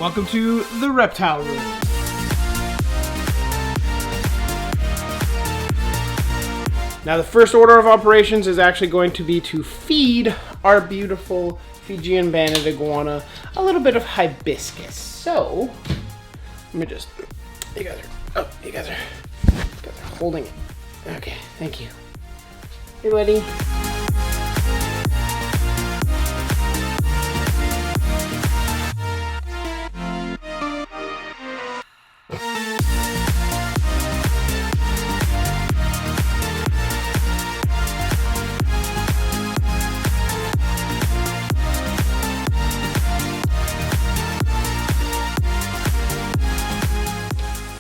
Welcome to the Reptile Room. Now the first order of operations is actually going to be to feed our beautiful Fijian Banded iguana a little bit of hibiscus. So, let me just, you guys are holding it. Okay, thank you. Hey buddy.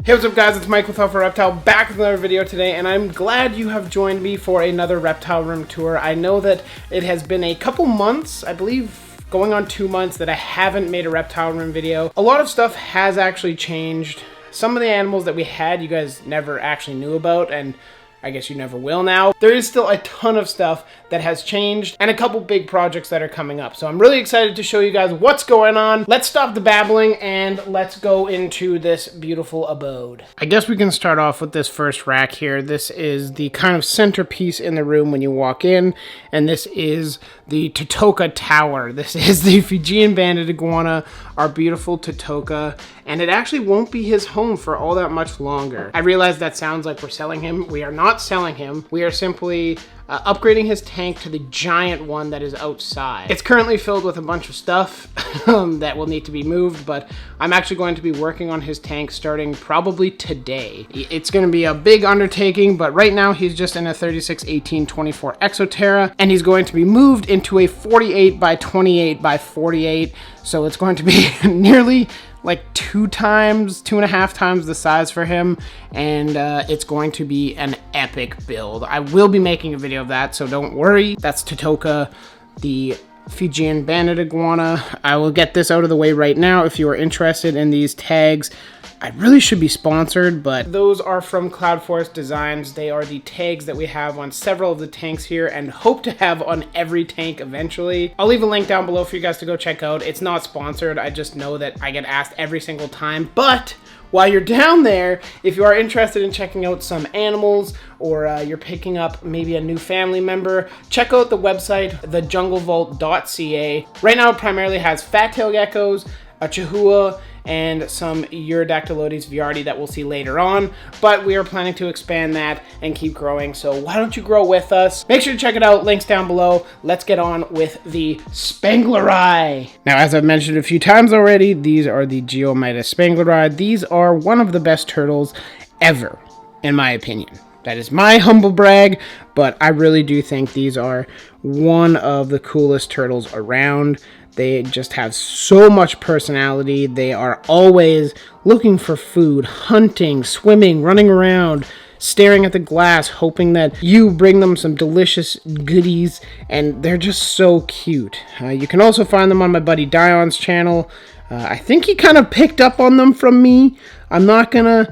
Hey, what's up guys, it's Mike with Alpha Reptile back with another video today, and I'm glad you have joined me for another Reptile Room tour. I know that it has been a couple months, I believe going on 2 months, that I haven't made a Reptile Room video. A lot of stuff has actually changed. Some of the animals that we had you guys never actually knew about, and I guess you never will now. There is still a ton of stuff that has changed and a couple big projects that are coming up. So I'm really excited to show you guys what's going on. Let's stop the babbling and let's go into this beautiful abode. I guess we can start off with this first rack here. This is the kind of centerpiece in the room when you walk in, and this is the Tytula Tower. This is the Fijian Banded iguana, our beautiful Tytula, and it actually won't be his home for all that much longer. I realize that sounds like we're selling him. We are not selling him. We are simply upgrading his tank to the giant one that is outside. It's currently filled with a bunch of stuff that will need to be moved, but I'm actually going to be working on his tank starting probably today. It's going to be a big undertaking, but right now he's just in a 36-18-24 Exoterra, and he's going to be moved into a 48 by 28 by 48, so it's going to be nearly like 2.5 times the size for him, and it's going to be an epic build. I will be making a video of that, so don't worry. That's Tytula, the Fijian Banded iguana. I will get this out of the way right now. If you are interested in these tags, I really should be sponsored, but those are from Cloud Forest Designs. They are the tags that we have on several of the tanks here and hope to have on every tank eventually. I'll leave a link down below for you guys to go check out. It's not sponsored. I just know that I get asked every single time. But while you're down there, if you are interested in checking out some animals, or you're picking up maybe a new family member, check out the website, thejunglevault.ca. Right now it primarily has fat-tail geckos, a Chahoua, and some Urodactylodes viardi that we'll see later on, but we are planning to expand that and keep growing, so why don't you grow with us? Make sure to check it out, links down below. Let's get on with the Spengleri. Now, as I've mentioned a few times already, these are the Geomitis spengleri. These are one of the best turtles ever, in my opinion. That is my humble brag, but I really do think these are one of the coolest turtles around. They just have so much personality. They are always looking for food, hunting, swimming, running around, staring at the glass, hoping that you bring them some delicious goodies, and they're just so cute. You can also find them on my buddy Dion's channel. I think he kind of picked up on them from me. I'm not gonna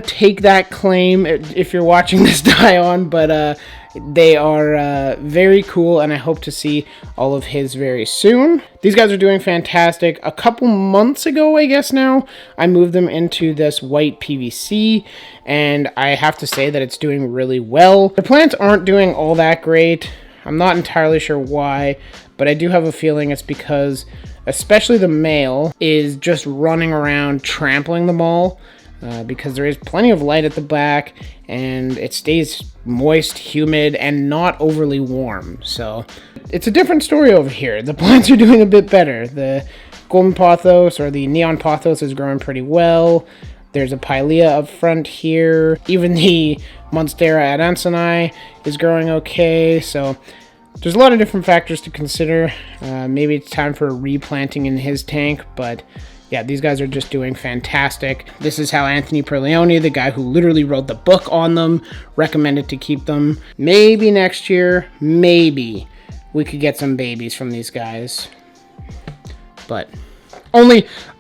take that claim if you're watching this, Dion, but they are very cool, and I hope to see all of his very soon. These guys are doing fantastic. A couple months ago, I guess now, I moved them into this white PVC, and I have to say that it's doing really well. The plants aren't doing all that great. I'm not entirely sure why, but I do have a feeling it's because especially the male is just running around trampling them all, because there is plenty of light at the back and it stays moist, humid, and not overly warm. So it's a different story over here. The plants are doing a bit better. The golden pothos, or the neon pothos, is growing pretty well. There's a pilea up front here. Even the Monstera adansonii is growing okay. So there's a lot of different factors to consider. Maybe it's time for a replanting in his tank, but yeah, these guys are just doing fantastic. This is how Anthony Perleone, the guy who literally wrote the book on them, recommended to keep them. Maybe next year, maybe we could get some babies from these guys. But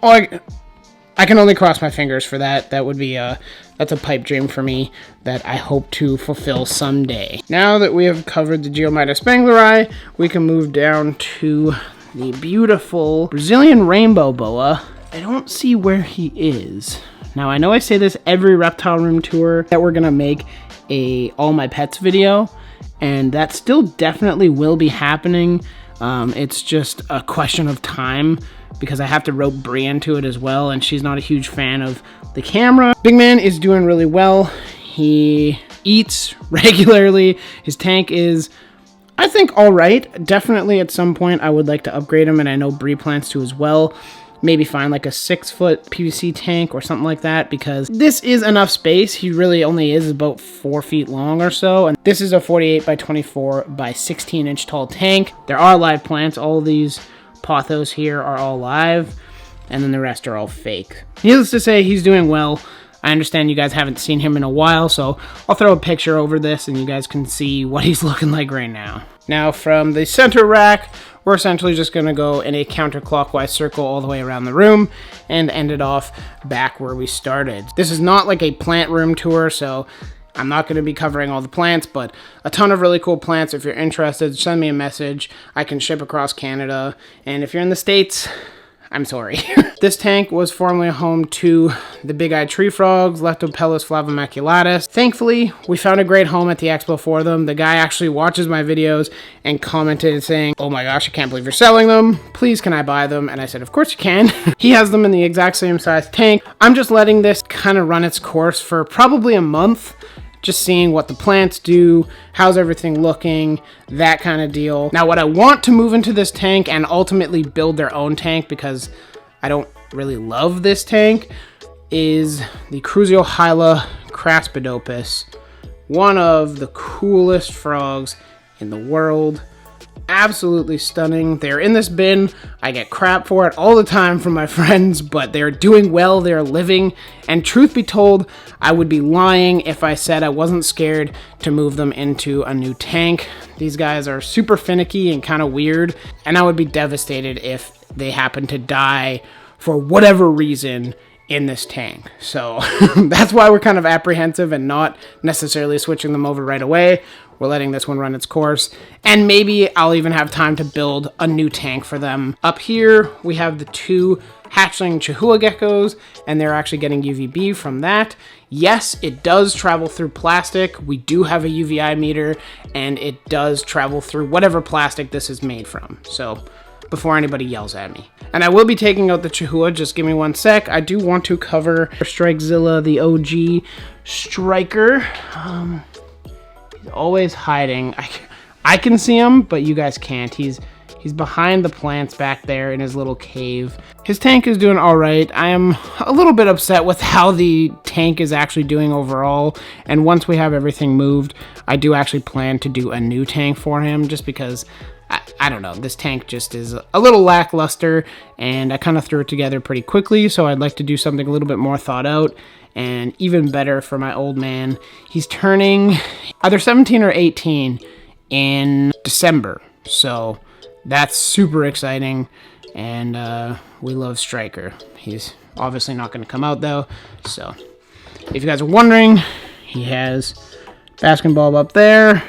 I can only cross my fingers for that. That would be that's a pipe dream for me that I hope to fulfill someday. Now that we have covered the Geomitis spengleri, we can move down to the beautiful Brazilian Rainbow Boa. I don't see where he is. Now, I know I say this every reptile room tour that we're gonna make a all my pets video, and that still definitely will be happening. It's just a question of time because I have to rope Brie into it as well, and she's not a huge fan of the camera. Big man is doing really well. He eats regularly. His tank is, I think, all right. Definitely at some point I would like to upgrade him, and I know Brie plans to as well. Maybe find like a 6-foot PVC tank or something like that, because this is enough space. He really only is about 4 feet long or so, and this is a 48 by 24 by 16 inch tall tank. There are live plants. All these pothos here are all live, and then the rest are all fake. Needless to say, he's doing well. I understand you guys haven't seen him in a while, so I'll throw a picture over this and you guys can see what he's looking like right now. Now, from the center rack, we're essentially just going to go in a counterclockwise circle all the way around the room and end it off back where we started. This is not like a plant room tour, so I'm not going to be covering all the plants, but a ton of really cool plants. If you're interested, send me a message. I can ship across Canada, and if you're in the States, I'm sorry. This tank was formerly home to the big-eyed tree frogs, Leptopeltis flavomaculatus. Thankfully, we found a great home at the expo for them. The guy actually watches my videos and commented saying, "Oh my gosh, I can't believe you're selling them. Please, can I buy them?" And I said, of course you can. He has them in the exact same size tank. I'm just letting this kind of run its course for probably a month. Just seeing what the plants do, how's everything looking, that kind of deal. Now, what I want to move into this tank and ultimately build their own tank, because I don't really love this tank, is the Cruziohyla craspedopus. One of the coolest frogs in the world. Absolutely stunning. They're in this bin. I get crap for it all the time from my friends, but they're doing well. They're living. And truth be told, I would be lying if I said I wasn't scared to move them into a new tank. These guys are super finicky and kind of weird, and I would be devastated if they happen to die for whatever reason in this tank. So that's why we're kind of apprehensive and not necessarily switching them over right away. We're letting this one run its course, and maybe I'll even have time to build a new tank for them. Up here, we have the 2 hatchling Chahoua geckos, and they're actually getting UVB from that. Yes, it does travel through plastic. We do have a UVI meter, and it does travel through whatever plastic this is made from. So before anybody yells at me. And I will be taking out the Chahoua, just give me one sec. I do want to cover Strikezilla, the OG striker. He's always hiding. I can see him, but you guys can't. He's behind the plants back there in his little cave. His tank is doing all right. I am a little bit upset with how the tank is actually doing overall. And once we have everything moved, I do actually plan to do a new tank for him, just because I don't know, this tank just is a little lackluster, and I kind of threw it together pretty quickly, so I'd like to do something a little bit more thought out, and even better for my old man. He's turning either 17 or 18 in December, so that's super exciting, and we love Striker. He's obviously not going to come out, though, so if you guys are wondering, he has basking bulb up there,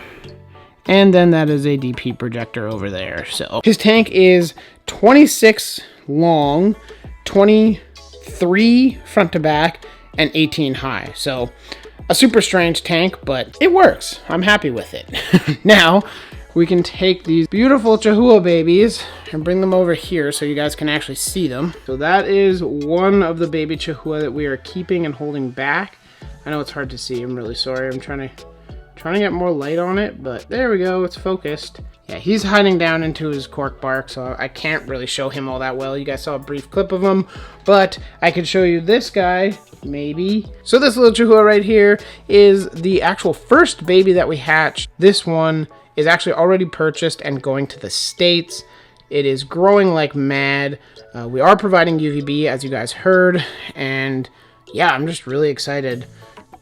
and then that is a DP projector over there. So his tank is 26 long, 23 front to back, and 18 high. So a super strange tank, but it works. I'm happy with it. Now we can take these beautiful Chahoua babies and bring them over here so you guys can actually see them. So that is one of the baby Chahoua that we are keeping and holding back. I know it's hard to see. I'm really sorry. I'm trying to get more light on it, but there we go, it's focused. Yeah, he's hiding down into his cork bark, so I can't really show him all that well. You guys saw a brief clip of him, but I could show you this guy, maybe. So this little Chahoua right here is the actual first baby that we hatched. This one is actually already purchased and going to the States. It is growing like mad. We are providing UVB, as you guys heard, and yeah, I'm just really excited,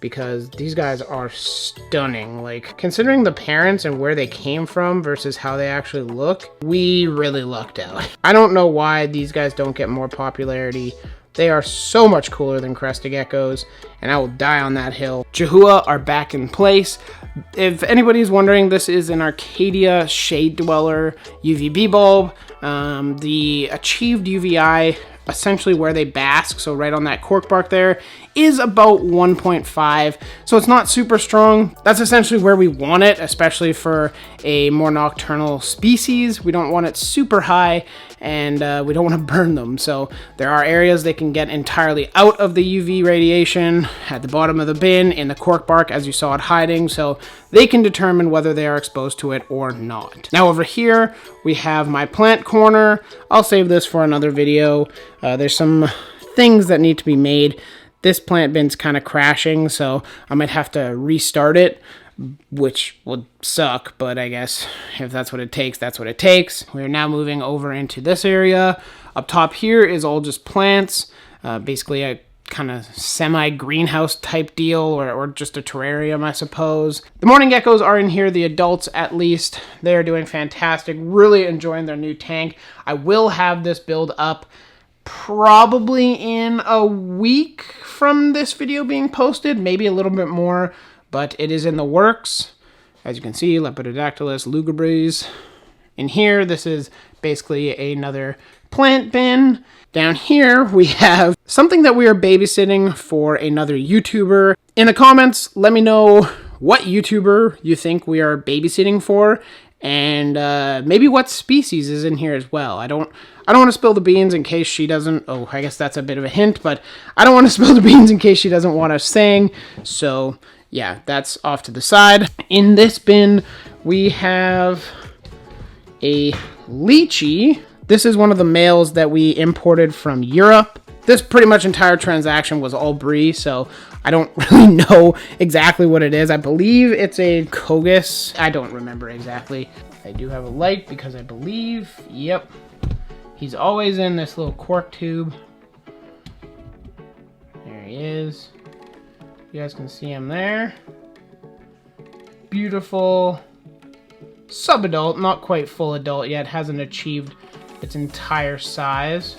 because these guys are stunning. Like, considering the parents and where they came from versus how they actually look, we really lucked out. I don't know why these guys don't get more popularity. They are so much cooler than crested geckos, and I will die on that hill. Chahoua are back in place. If anybody's wondering, this is an Arcadia Shade Dweller UVB bulb. The achieved UVI essentially where they bask, so right on that cork bark there, is about 1.5. So it's not super strong. That's essentially where we want it, especially for a more nocturnal species. We don't want it super high, and we don't want to burn them. So there are areas they can get entirely out of the UV radiation, at the bottom of the bin, in the cork bark, as you saw it hiding, so they can determine whether they are exposed to it or not. Now over here, we have my plant corner. I'll save this for another video. There's some things that need to be made. This plant bin's kind of crashing, so I might have to restart it, which would suck, but I guess if that's what it takes, that's what it takes. We're now moving over into this area. Up top here is all just plants, basically a kind of semi-greenhouse type deal, or just a terrarium, I suppose. The Mourning Geckos are in here, the adults at least. They are doing fantastic, really enjoying their new tank. I will have this build up probably in a week from this video being posted, maybe a little bit more, but it is in the works. As you can see, Lepidodactylus lugubris. In here, this is basically another plant bin. Down here, we have something that we are babysitting for another YouTuber. In the comments, let me know what YouTuber you think we are babysitting for, and maybe what species is in here as well. I don't want to spill the beans in case she doesn't. Oh, I guess that's a bit of a hint, but I don't want to spill the beans in case she doesn't want us saying. So yeah, that's off to the side. In this bin, we have a lychee. This is one of the males that we imported from Europe. This pretty much entire transaction was all brie, so I don't really know exactly what it is. I believe it's a Cogus. I don't remember exactly. I do have a light because I believe, yep, he's always in this little cork tube. There he is. You guys can see him there. Beautiful subadult, not quite full adult yet, hasn't achieved its entire size,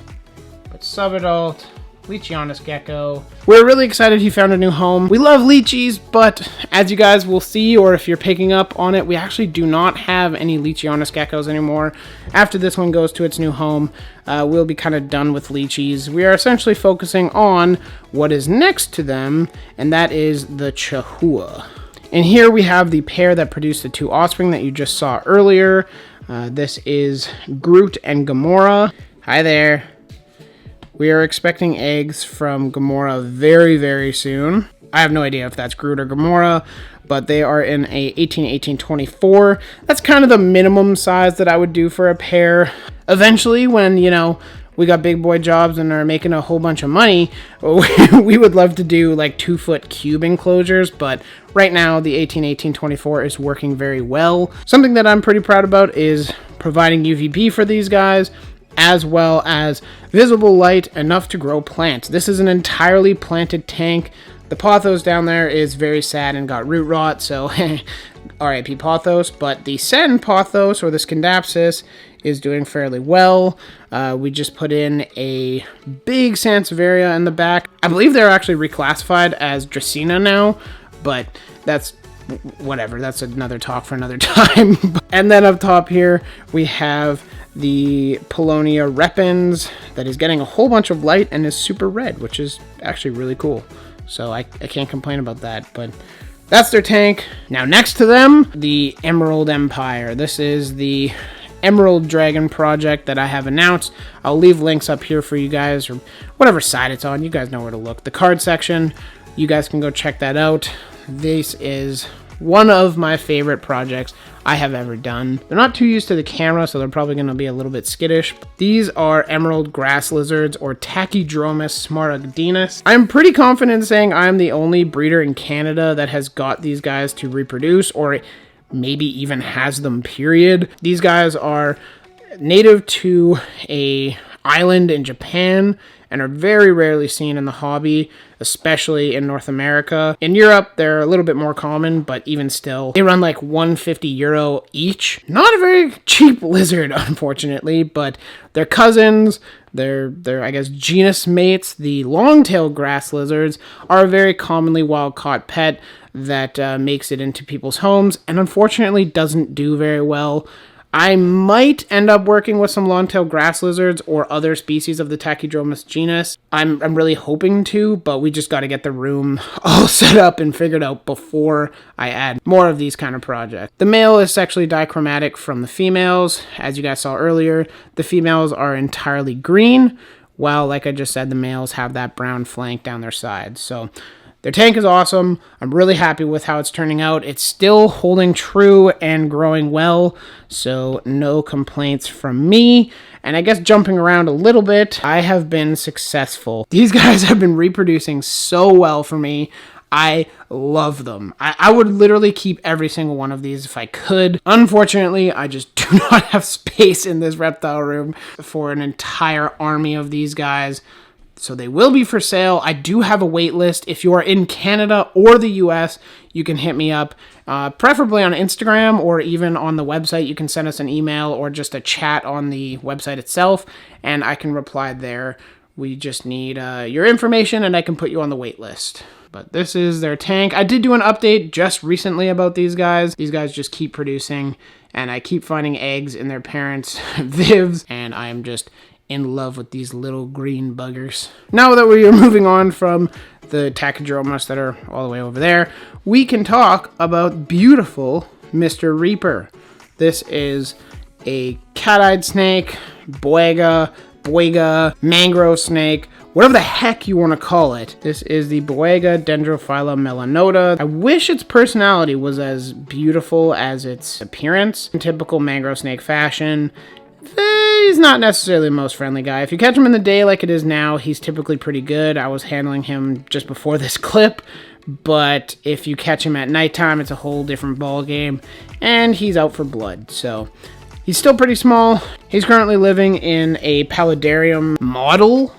but subadult Leachianus Gecko. We're really excited he found a new home. We love lychees, but as you guys will see, or if you're picking up on it, we actually do not have any Leachianus Geckos anymore. After this one goes to its new home, we'll be kind of done with lychees. We are essentially focusing on what is next to them, and that is the Chahoua. And here we have the pair that produced the two offspring that you just saw earlier. This is Groot and Gamora. Hi there. We are expecting eggs from Gamora very, very soon. I have no idea if that's Groot or Gamora, but they are in a 18-18-24. That's kind of the minimum size that I would do for a pair. Eventually, when, you know, we got big boy jobs and are making a whole bunch of money, we would love to do like 2-foot cube enclosures, but right now the 18-18-24 is working very well. Something that I'm pretty proud about is providing UVB for these guys, as well as visible light enough to grow plants. This is an entirely planted tank. The pothos down there is very sad and got root rot, so RIP pothos, but the sen pothos, or the scindapsus, is doing fairly well. We just put in a big Sansevieria in the back. I believe they're actually reclassified as Dracaena now, but that's whatever. That's another talk for another time. And then up top here, we have the Paulownia repens that is getting a whole bunch of light and is super red, which is actually really cool. So I can't complain about that, but that's their tank. Now next to them, the Emerald Empire. This is the Emerald Dragon project that I have announced. I'll leave links up here for you guys, or whatever side it's on. You guys know where to look. The card section, you guys can go check that out. This is one of my favorite projects I have ever done. They're not too used to the camera, so they're probably going to be a little bit skittish. These are emerald grass lizards, or Tachydromus smaragdinus. I'm pretty confident in saying I'm the only breeder in Canada that has got these guys to reproduce, or maybe even has them, period. These guys are native to a island in Japan and are very rarely seen in the hobby, especially in North America. In Europe, they're a little bit more common, but even still, they run like 150 euro each. Not a very cheap lizard, unfortunately, but they're cousins. They're I guess, genus mates. The long-tailed grass lizards are a very commonly wild-caught pet that makes it into people's homes and unfortunately doesn't do very well. I might end up working with some long-tailed grass lizards or other species of the Tachydromus genus. I'm really hoping to, but we just got to get the room all set up and figured out before I add more of these kind of projects. The male is sexually dichromatic from the females. As you guys saw earlier, the females are entirely green, while, like I just said, the males have that brown flank down their sides. So their tank is awesome. I'm really happy with how it's turning out. It's still holding true and growing well, so no complaints from me. And I guess jumping around a little bit, I have been successful. These guys have been reproducing so well for me. I love them. I would literally keep every single one of these if I could. Unfortunately, I just do not have space in this reptile room for an entire army of these guys. So they will be for sale. I do have a wait list. If you are in Canada or the US, you can hit me up, preferably on Instagram or even on the website. You can send us an email or just a chat on the website itself, and I can reply there. We just need your information, and I can put you on the wait list. But this is their tank. I did do an update just recently about these guys. These guys just keep producing, and I keep finding eggs in their parents' vivs, and I am just in love with these little green buggers. Now that we are moving on from the Tachydromus that are all the way over there, we can talk about beautiful Mr. Reaper. This is a cat-eyed snake, boiga, mangrove snake, whatever the heck you want to call it. This is the Boiga dendrophylla melanota. I wish its personality was as beautiful as its appearance. In typical mangrove snake fashion, he's not necessarily the most friendly guy. If you catch him in the day like it is now, he's typically pretty good. I was handling him just before this clip, but if you catch him at nighttime, it's a whole different ball game, and he's out for blood. So he's still pretty small. He's currently living in a paludarium model.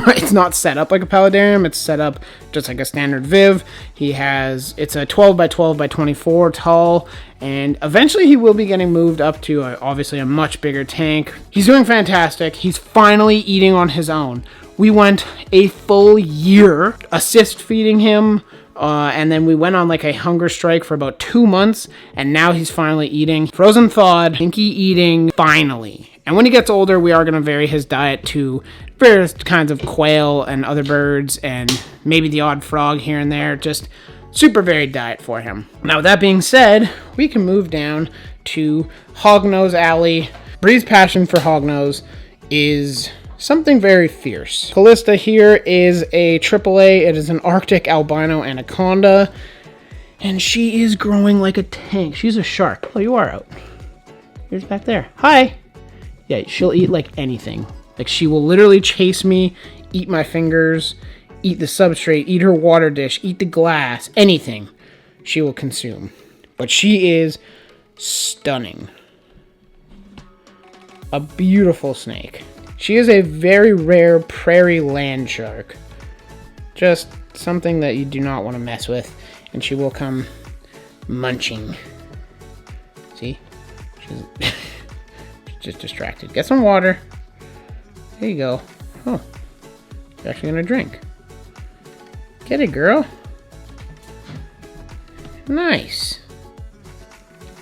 It's not set up like a paludarium, it's set up just like a standard viv. It's a 12 by 12 by 24 tall, and eventually he will be getting moved up to obviously a much bigger tank. He's doing fantastic. He's finally eating on his own. We went a full year assist feeding him, and then we went on like a hunger strike for about 2 months, and now he's finally eating. Frozen thawed, pinky eating, finally. And when he gets older, we are going to vary his diet to various kinds of quail and other birds, and maybe the odd frog here and there. Just super varied diet for him. Now, with that being said, we can move down to Hognose Alley. Bree's passion for Hognose is something very fierce. Callista here is a AAA. It is an Arctic albino anaconda, and she is growing like a tank. She's a shark. Oh, you are out. Here's back there. Hi. Yeah, she'll eat like anything. Like, she will literally chase me, eat my fingers, eat the substrate, eat her water dish, eat the glass, anything she will consume. But she is stunning. A beautiful snake. She is a very rare prairie land shark. Just something that you do not want to mess with, and she will come munching. See? She's just distracted. Get some water. There you go. Oh, she's actually gonna drink. Get it, girl. Nice.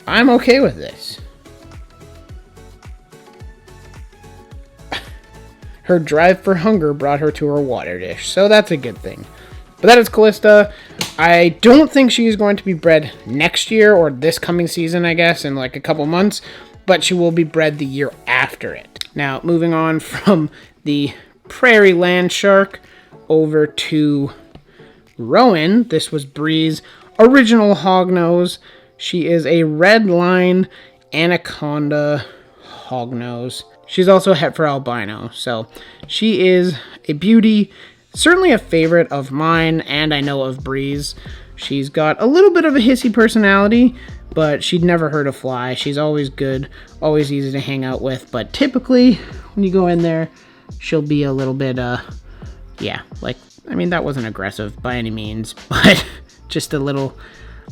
I'm okay with this. Her drive for hunger brought her to her water dish, so that's a good thing. But that is Callista. I don't think she's going to be bred next year, or this coming season, I guess, in like a couple months, but she will be bred the year after it. Now, moving on from the prairie land shark over to Rowan. This was Bree's original hognose. She is a red line anaconda hognose. She's also het for albino, so she is a beauty. Certainly a favorite of mine, and I know of Bree's. She's got a little bit of a hissy personality, but she'd never hurt a fly. She's always good, always easy to hang out with, but typically when you go in there, she'll be a little bit, yeah, like, I mean, that wasn't aggressive by any means, but just a little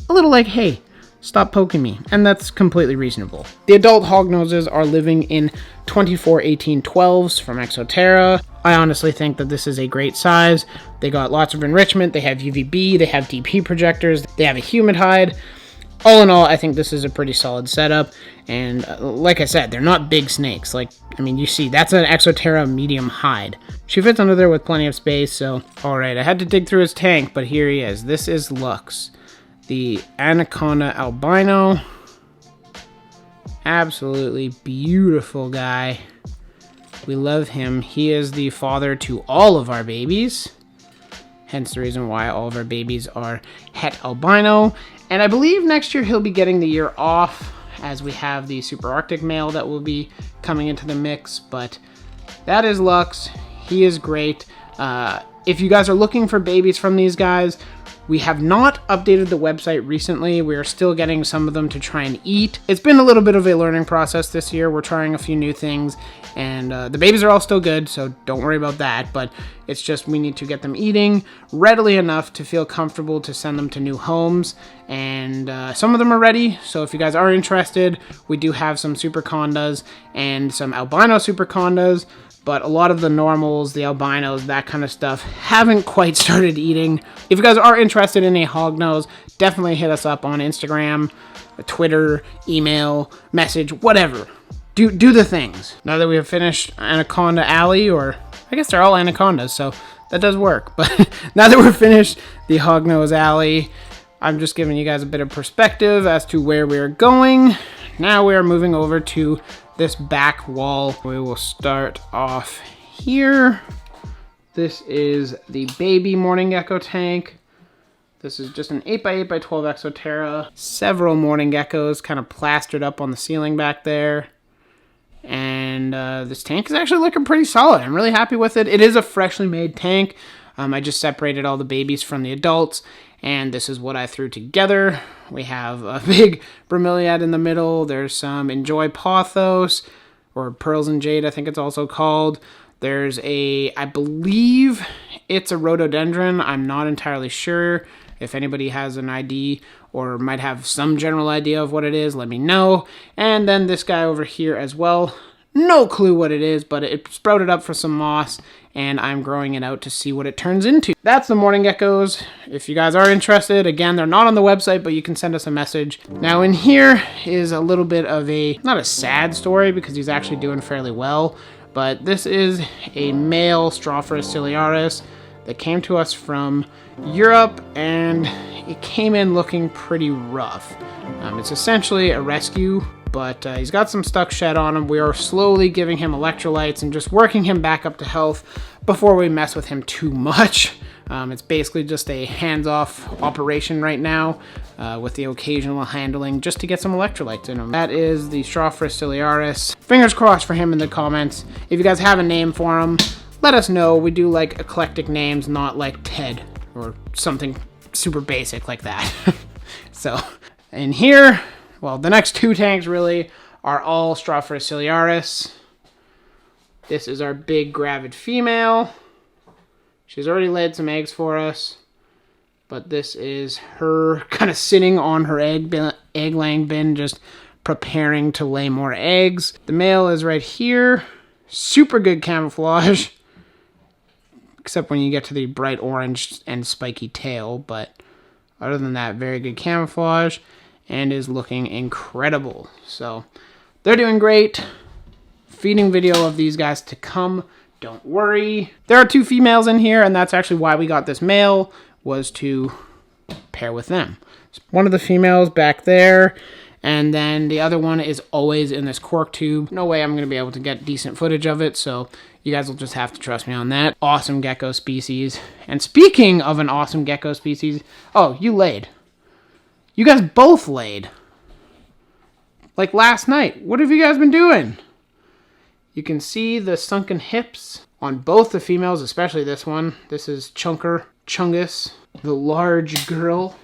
like, hey, stop poking me, and that's completely reasonable. The adult hognoses are living in 24 1812s from Exoterra. I honestly think that this is a great size. They got lots of enrichment, they have UVB, they have DP projectors, they have a humid hide. all in all, I think this is a pretty solid setup. And like I said, they're not big snakes. Like, I mean, you see, that's an Exoterra medium hide. She fits under there with plenty of space, so... Alright, I had to dig through his tank, but here he is. This is Lux, the Anaconda albino. Absolutely beautiful guy. We love him. He is the father to all of our babies. Hence the reason why all of our babies are het albino. And I believe next year he'll be getting the year off, as we have the Super Arctic male that will be coming into the mix. But that is Lux. He is great. If you guys are looking for babies from these guys, we have not updated the website recently. We are still getting some of them to try and eat. It's been a little bit of a learning process this year. We're trying a few new things, and the babies are all still good, so don't worry about that. But it's just we need to get them eating readily enough to feel comfortable to send them to new homes. And some of them are ready, so if you guys are interested, we do have some super condas and some albino super condas. But a lot of the normals, the albinos, that kind of stuff, haven't quite started eating. If you guys are interested in a hognose, definitely hit us up on Instagram, Twitter, email, message, whatever. Do the things. Now that we have finished Anaconda Alley, or I guess they're all anacondas, so that does work. But now that we're finished the Hognose Alley, I'm just giving you guys a bit of perspective as to where we're going. Now we are moving over to this back wall. We will start off here. This is the baby Mourning Gecko tank. This is just an 8x8x12 Exoterra. Several Mourning Geckos kind of plastered up on the ceiling back there. And this tank is actually looking pretty solid. I'm really happy with it. It is a freshly made tank. I just separated all the babies from the adults, and this is what I threw together. We have a big bromeliad in the middle. There's some Enjoy Pothos, or Pearls and Jade, I think it's also called. There's I believe it's a rhododendron. I'm not entirely sure. If anybody has an ID or might have some general idea of what it is, let me know. And then this guy over here as well. No clue what it is, but it sprouted up for some moss, and I'm growing it out to see what it turns into. That's the Mourning Geckos. If you guys are interested, again, they're not on the website, but you can send us a message. Now in here is a little bit of not a sad story, because he's actually doing fairly well, but this is a male Strophurus ciliaris that came to us from Europe, and it came in looking pretty rough. It's essentially a rescue, but he's got some stuck shed on him. We are slowly giving him electrolytes and just working him back up to health before we mess with him too much. It's basically just a hands-off operation right now, with the occasional handling just to get some electrolytes in him. That is the Strophurus ciliaris. Fingers crossed for him in the comments. If you guys have a name for him, let us know. We do like eclectic names, not like Ted or something super basic like that. So, in here, well, the next two tanks really are all Strophurus ciliaris. This is our big gravid female. She's already laid some eggs for us, but this is her kind of sitting on her egg-laying bin, just preparing to lay more eggs. The male is right here. Super good camouflage, except when you get to the bright orange and spiky tail, but other than that, very good camouflage, and is looking incredible. So, they're doing great. Feeding video of these guys to come, don't worry. There are two females in here, and that's actually why we got this male, was to pair with them. One of the females back there, and then the other one is always in this cork tube. No way I'm going to be able to get decent footage of it, so you guys will just have to trust me on that. Awesome gecko species. And speaking of an awesome gecko species, oh, you laid. You guys both laid. Like last night. What have you guys been doing? You can see the sunken hips on both the females, especially this one. This is Chungus, the large girl.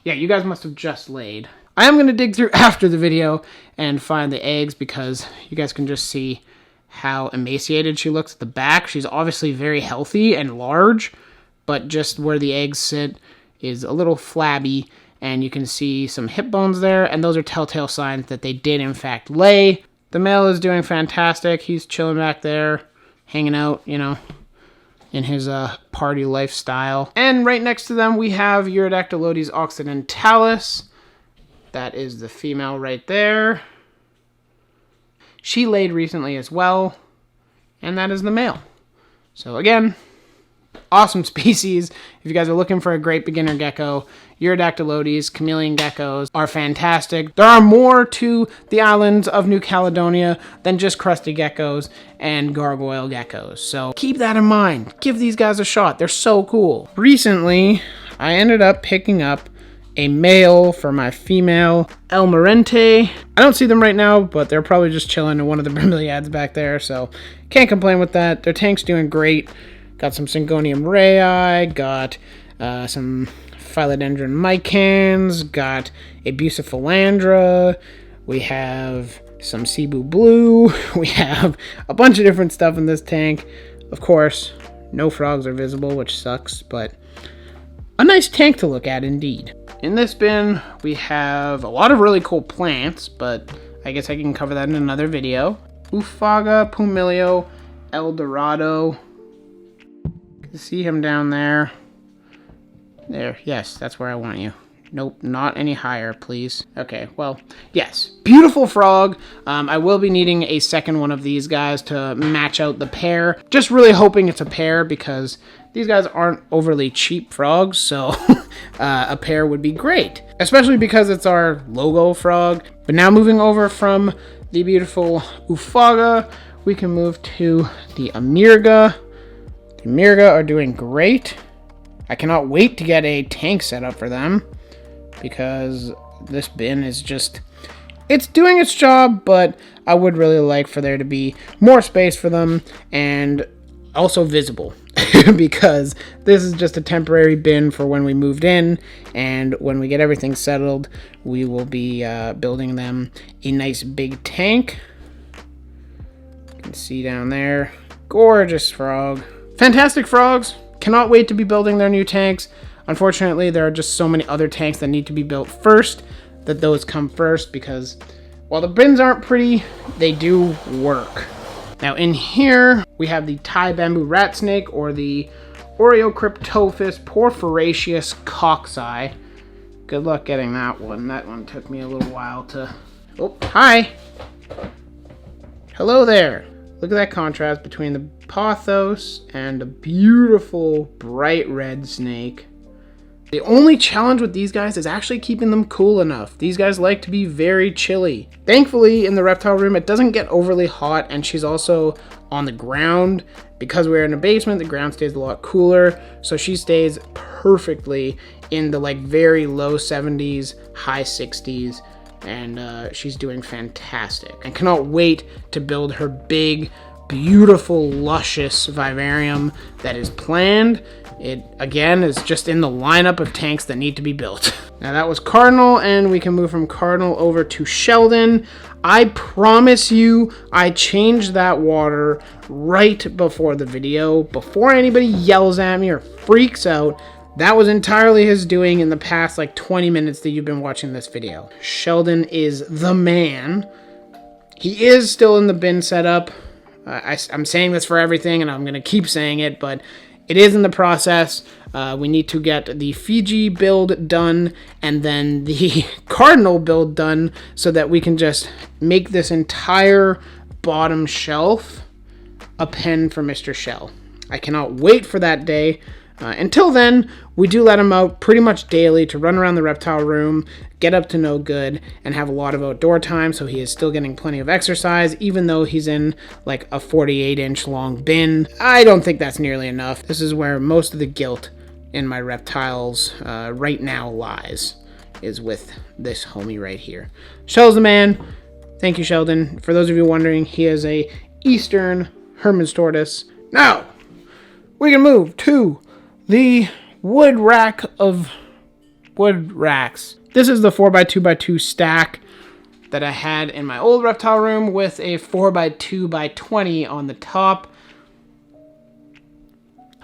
Yeah, you guys must have just laid. I am going to dig through after the video and find the eggs, because you guys can just see how emaciated she looks at the back. She's obviously very healthy and large, but just where the eggs sit is a little flabby, and you can see some hip bones there, and those are telltale signs that they did in fact lay. The male is doing fantastic. He's chilling back there, hanging out, you know, in his party lifestyle. And right next to them we have Urodactylodes occidentalis. That is the female right there. She laid recently as well. And that is the male. So again, awesome species. If you guys are looking for a great beginner gecko, Urodactylodes, Chameleon Geckos are fantastic. There are more to the islands of New Caledonia than just crusty geckos and gargoyle geckos. So keep that in mind. Give these guys a shot. They're so cool. Recently, I ended up picking up a male for my female almirante. I don't see them right now, but they're probably just chilling in one of the bromeliads back there, so can't complain with that. Their tank's doing great. Got some Syngonium rayi, got some Philodendron micans, got a Bucephalandra, we have some Cebu blue, we have a bunch of different stuff in this tank. Of course, no frogs are visible, which sucks, but a nice tank to look at indeed. In this bin, we have a lot of really cool plants, but I guess I can cover that in another video. Oophaga, pumilio, Dorado. You can see him down there. There, yes, that's where I want you. Nope, not any higher, please. Okay, well, yes. Beautiful frog. I will be needing a second one of these guys to match out the pair. Just really hoping it's a pair because these guys aren't overly cheap frogs, so a pair would be great. Especially because it's our logo frog. But now moving over from the beautiful Oophaga, we can move to the Ameerega. The Ameerega are doing great. I cannot wait to get a tank set up for them, because this bin is just, it's doing its job, but I would really like for there to be more space for them and also visible because this is just a temporary bin for when we moved in, and when we get everything settled, we will be building them a nice big tank. You can see down there, gorgeous frog. Fantastic frogs. Cannot wait to be building their new tanks. Unfortunately, there are just so many other tanks that need to be built first that those come first, because while the bins aren't pretty, they do work. Now in here, we have the Thai bamboo rat snake, or the Oreocryptophis porphyraceus coxi. Good luck getting that one. That one took me a little while to... Oh, hi! Hello there! Look at that contrast between the pothos and a beautiful bright red snake. The only challenge with these guys is actually keeping them cool enough. These guys like to be very chilly. Thankfully, in the reptile room, it doesn't get overly hot, and she's also on the ground. Because we're in a basement, the ground stays a lot cooler, so she stays perfectly in the like very low 70s, high 60s, and she's doing fantastic. I cannot wait to build her big, beautiful, luscious vivarium that is planned. It, again, is just in the lineup of tanks that need to be built. Now that was Cardinal, and we can move from Cardinal over to Sheldon. I promise you, I changed that water right before the video. Before anybody yells at me or freaks out, that was entirely his doing in the past like 20 minutes that you've been watching this video. Sheldon is the man. He is still in the bin setup. I'm saying this for everything, and I'm going to keep saying it, but it is in the process. We need to get the Fiji build done and then the Cardinal build done so that we can just make this entire bottom shelf a pen for Mr. Shell. I cannot wait for that day. Until then, we do let him out pretty much daily to run around the reptile room, get up to no good, and have a lot of outdoor time, so he is still getting plenty of exercise, even though he's in like a 48-inch long bin. I don't think that's nearly enough. This is where most of the guilt in my reptiles right now lies, is with this homie right here. Shell's the man. Thank you, Sheldon. For those of you wondering, he is a Eastern Herman's tortoise. Now, we can move to the wood rack of wood racks. This is the 4x2x2 stack that I had in my old reptile room with a 4x2x20 on the top.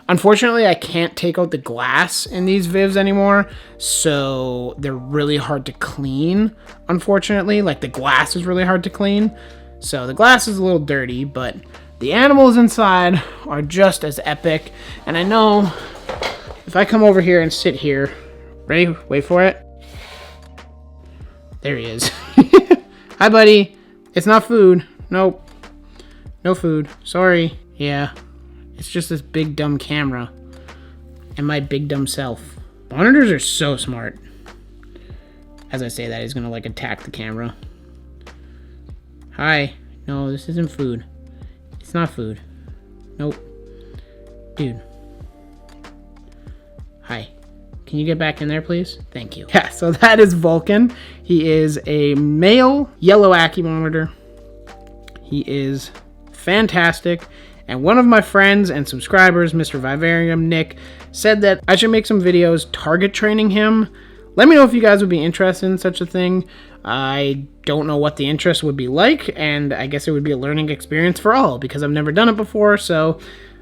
Unfortunately, I can't take out the glass in these Vivs anymore, so they're really hard to clean, unfortunately. Like, the glass is really hard to clean, so the glass is a little dirty, but the animals inside are just as epic. And I know if I come over here and sit here, ready? Wait for it. There he is. Hi, buddy. It's not food. Nope. No food. Sorry. Yeah. It's just this big dumb camera. And my big dumb self. Monitors are so smart. As I say that, he's gonna like attack the camera. Hi. No, this isn't food. It's not food. Nope. Dude. Hi. Can you get back in there, please? Thank you. Yeah, so that is Vulcan. He is a male yellow Ackie monitor. He is fantastic. And one of my friends and subscribers, Mr. Vivarium Nick, said that I should make some videos target training him. Let me know if you guys would be interested in such a thing. I don't know what the interest would be like, and I guess it would be a learning experience for all, because I've never done it before, so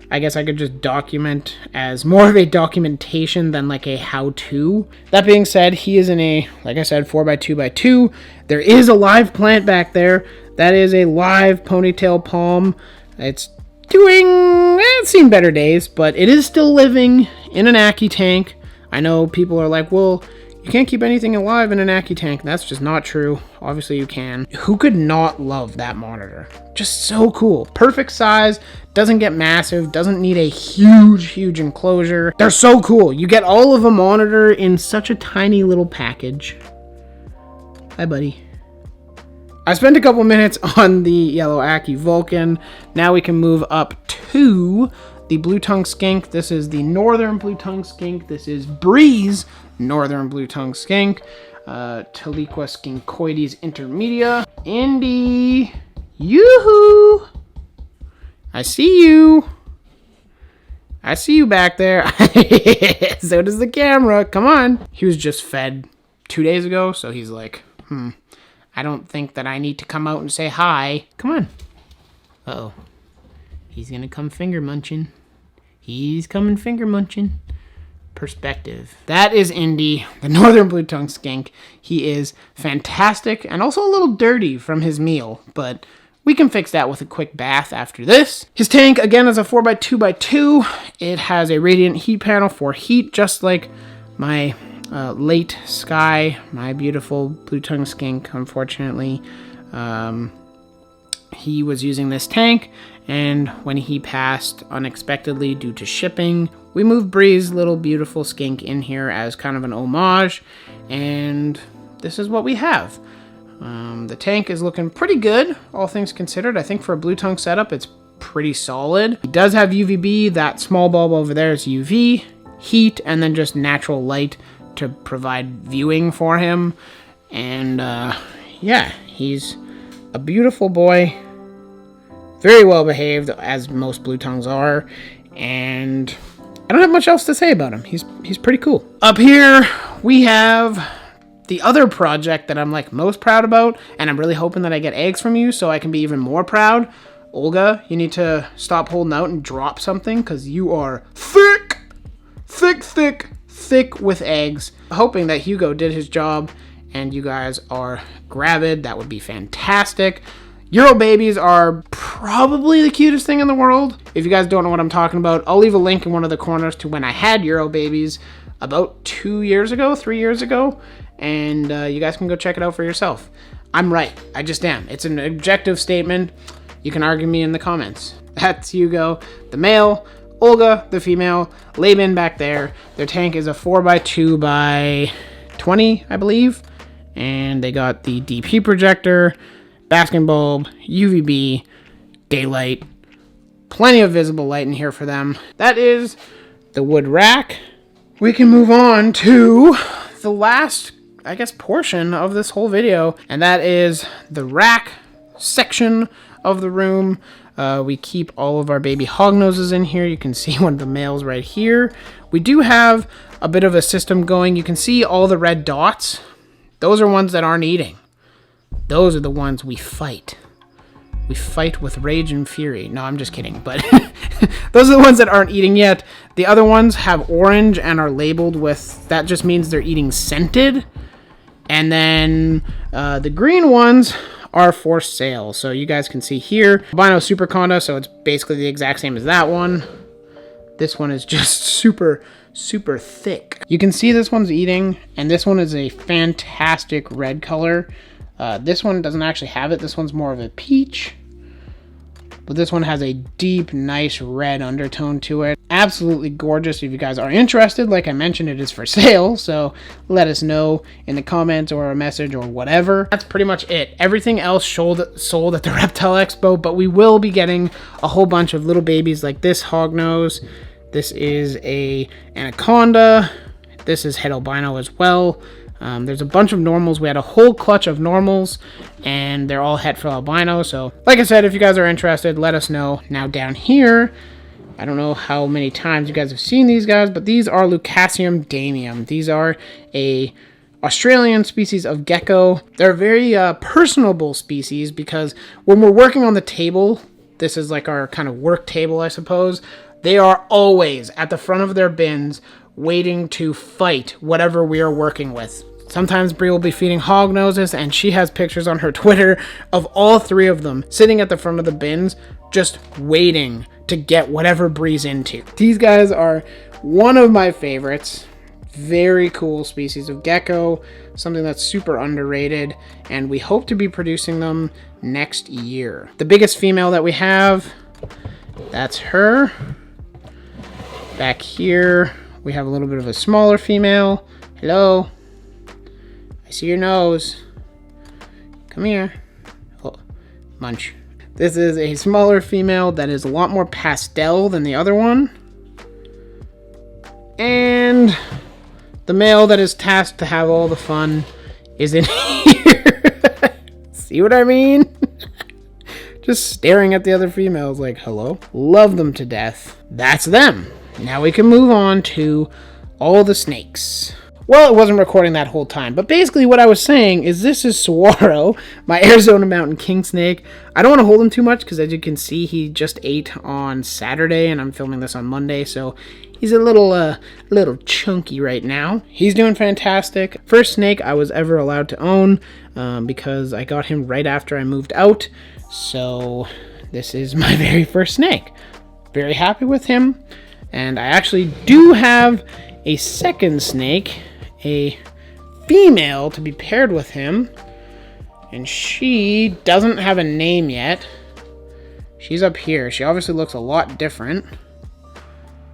I guess I could just document as more of a documentation than like a how-to. That being said, he is in a, like I said, 4x2x2. There is a live plant back there. That is a live ponytail palm. It's it's seen better days, but it is still living in an Ackie tank. I know people are like, well, you can't keep anything alive in an Ackie tank. That's just not true. Obviously you can. Who could not love that monitor? Just so cool. Perfect size, doesn't get massive, doesn't need a huge enclosure. They're so cool. You get all of a monitor in such a tiny little package. Hi, buddy. I spent a couple minutes on the yellow Ackie Vulcan. Now we can move up to the blue-tongued skink. This is the northern blue-tongued skink. This is Bree's northern blue-tongued skink. Taliqua skinkoides intermedia. Indy. Yoo-hoo! I see you. I see you back there. So does the camera. Come on. He was just fed 2 days ago, so he's like, I don't think that I need to come out and say hi. Come on. Uh-oh. He's gonna come finger munching. He's coming finger munching. Perspective. That is Indy, the northern blue-tongued skink. He is fantastic and also a little dirty from his meal, but we can fix that with a quick bath after this. His tank, again, is a 4x2x2. It has a radiant heat panel for heat, just like my late Sky, my beautiful blue-tongued skink. Unfortunately, he was using this tank, and when he passed unexpectedly due to shipping, we moved Bree's little beautiful skink in here as kind of an homage, and this is what we have. The tank is looking pretty good, all things considered. I think for a blue-tongue setup, it's pretty solid. He does have UVB. That small bulb over there is UV, heat, and then just natural light to provide viewing for him. And yeah, he's a beautiful boy, very well behaved, as most blue tongues are, and I don't have much else to say about him. He's pretty cool. Up here we have the other project that I'm like most proud about, and I'm really hoping that I get eggs from you so I can be even more proud. Olga, you need to stop holding out and drop something, because you are thick with eggs. Hoping that Hugo did his job and you guys are gravid. That would be fantastic. Euro babies are probably the cutest thing in the world. If you guys don't know what I'm talking about, I'll leave a link in one of the corners to when I had Euro babies about 3 years ago, and you guys can go check it out for yourself. I'm right. I just am. It's an objective statement. You can argue me in the comments. That's Hugo, the male. Olga, the female. Laban back there. Their tank is a 4x2x20, I believe. And they got the DP projector, basking bulb, UVB, daylight. Plenty of visible light in here for them. That is the wood rack. We can move on to the last, I guess, portion of this whole video. And that is the rack section of the room. We keep all of our baby hognoses in here. You can see one of the males right here. We do have a bit of a system going. You can see all the red dots. Those are ones that aren't eating. Those are the ones we fight. We fight with rage and fury. No, I'm just kidding. But those are the ones that aren't eating yet. The other ones have orange and are labeled with, that just means they're eating scented. And then the green ones are for sale. So you guys can see here, albino superconda, so it's basically the exact same as that one. This one is just super super thick. You can see this one's eating, and this one is a fantastic red color. This one doesn't actually have it. This one's more of a peach. But this one has a deep, nice red undertone to it. Absolutely gorgeous. If you guys are interested, like I mentioned, it is for sale. So let us know in the comments or a message or whatever. That's pretty much it. Everything else sold at the Reptile Expo, but we will be getting a whole bunch of little babies like this Hognose. This is a anaconda. This is het albino as well. There's a bunch of normals. We had a whole clutch of normals, and they're all het for albino. So, like I said, if you guys are interested, let us know. Now, down here, I don't know how many times you guys have seen these guys, but these are Lucasium damaeum. These are a Australian species of gecko. They're a very personable species because when we're working on the table, this is like our kind of work table, I suppose. They are always at the front of their bins waiting to fight whatever we are working with. Sometimes Brie will be feeding Hognoses, and she has pictures on her Twitter of all three of them sitting at the front of the bins, just waiting to get whatever Brie's into. These guys are one of my favorites. Very cool species of gecko, something that's super underrated, and we hope to be producing them next year. The biggest female that we have, that's her. Back here, we have a little bit of a smaller female. Hello. I see your nose. Come here. Oh, munch. This is a smaller female that is a lot more pastel than the other one. And the male that is tasked to have all the fun is in here. See what I mean? Just staring at the other females like, hello? Love them to death. That's them. Now we can move on to all the snakes. Well, it wasn't recording that whole time, but basically what I was saying is this is Saguaro, my Arizona Mountain Kingsnake. I don't want to hold him too much because, as you can see, he just ate on Saturday, and I'm filming this on Monday, so he's a little chunky right now. He's doing fantastic. First snake I was ever allowed to own because I got him right after I moved out, so this is my very first snake. Very happy with him. And I actually do have a second snake, a female, to be paired with him. And she doesn't have a name yet. She's up here. She obviously looks a lot different.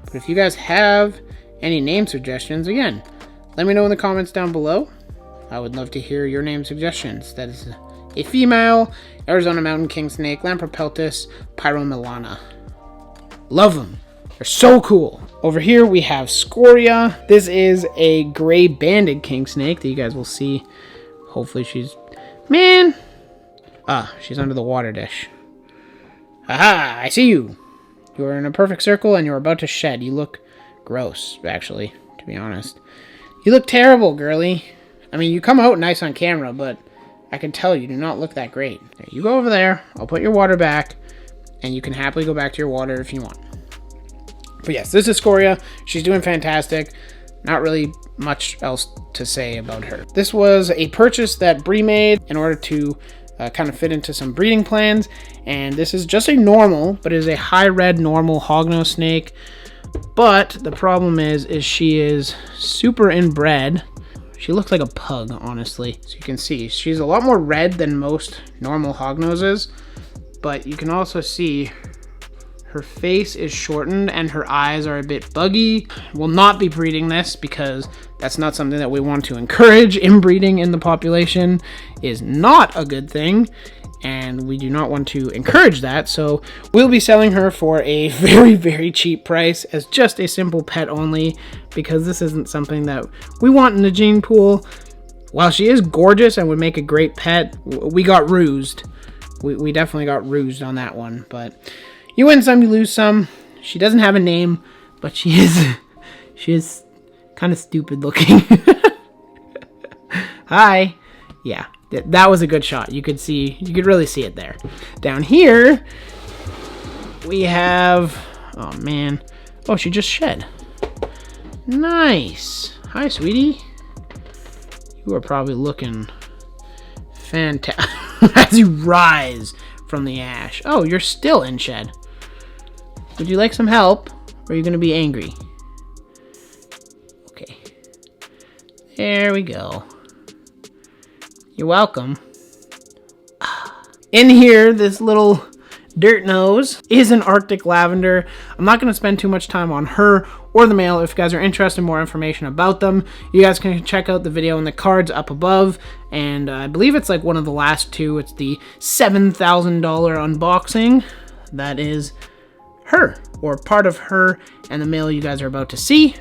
But if you guys have any name suggestions, again, let me know in the comments down below. I would love to hear your name suggestions. That is a female Arizona Mountain Kingsnake, Lampropeltis pyromilana. Love them. They're so cool. Over here we have Scoria. This is a gray banded kingsnake that you guys will see. Hopefully she's... Man! She's under the water dish. Aha! I see you! You are in a perfect circle and you're about to shed. You look gross, actually, to be honest. You look terrible, girly. I mean, you come out nice on camera, but I can tell you do not look that great. There, you go over there. I'll put your water back, and you can happily go back to your water if you want. But yes, this is Scoria. She's doing fantastic. Not really much else to say about her. This was a purchase that Brie made in order to kind of fit into some breeding plans. And this is just a normal, but it is a high red normal hognose snake. But the problem is she is super inbred. She looks like a pug, honestly. So you can see she's a lot more red than most normal hognoses. But you can also see her face is shortened and her eyes are a bit buggy. We'll not be breeding this because that's not something that we want to encourage. Inbreeding in the population is not a good thing, and we do not want to encourage that. So we'll be selling her for a very, very cheap price as just a simple pet only, because this isn't something that we want in the gene pool. While she is gorgeous and would make a great pet, we got rused. We definitely got rused on that one, but you win some, you lose some. She doesn't have a name, but she is kind of stupid looking. Hi. Yeah, that was a good shot. You could really see it there. Down here, we have, oh man. Oh, she just shed. Nice. Hi, sweetie. You are probably looking fantastic as you rise from the ash. Oh, you're still in shed. Would you like some help, or are you going to be angry? There we go. You're welcome. In here, this little dirt nose is an Arctic lavender. I'm not going to spend too much time on her or the male. If you guys are interested in more information about them, you guys can check out the video in the cards up above. And I believe it's like one of the last two. It's the $7,000 unboxing. That is her, or part of her and the male you guys are about to see.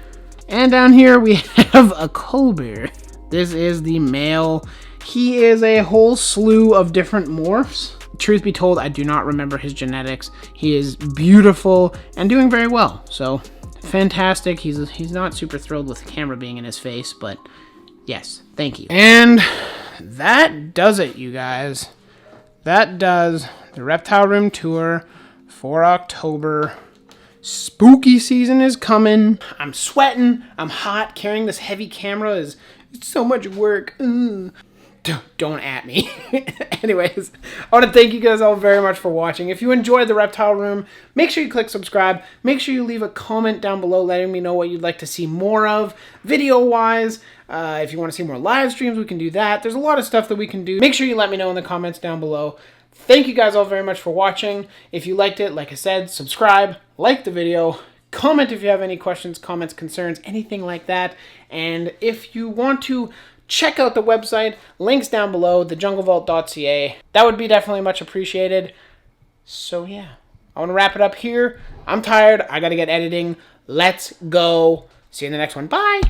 And down here we have a Colbert. This is the male. He is a whole slew of different morphs. Truth be told, I do not remember his genetics. He is beautiful and doing very well. So, fantastic. He's not super thrilled with the camera being in his face, but yes, thank you. And that does it, you guys. That does the Reptile Room Tour for October. Spooky season is coming. I'm sweating. I'm hot. Carrying this heavy camera is so much work. Ugh. Don't at me. Anyways, I want to thank you guys all very much for watching. If you enjoyed the Reptile Room, make sure you click subscribe. Make sure you leave a comment down below letting me know what you'd like to see more of video-wise. If you want to see more live streams, we can do that. There's a lot of stuff that we can do. Make sure you let me know in the comments down below. Thank you guys all very much for watching. If you liked it, like I said, subscribe, like the video, comment if you have any questions, comments, concerns, anything like that. And if you want to check out the website, links down below, thejunglevault.ca. That would be definitely much appreciated. So yeah, I want to wrap it up here. I'm tired. I got to get editing. Let's go. See you in the next one. Bye.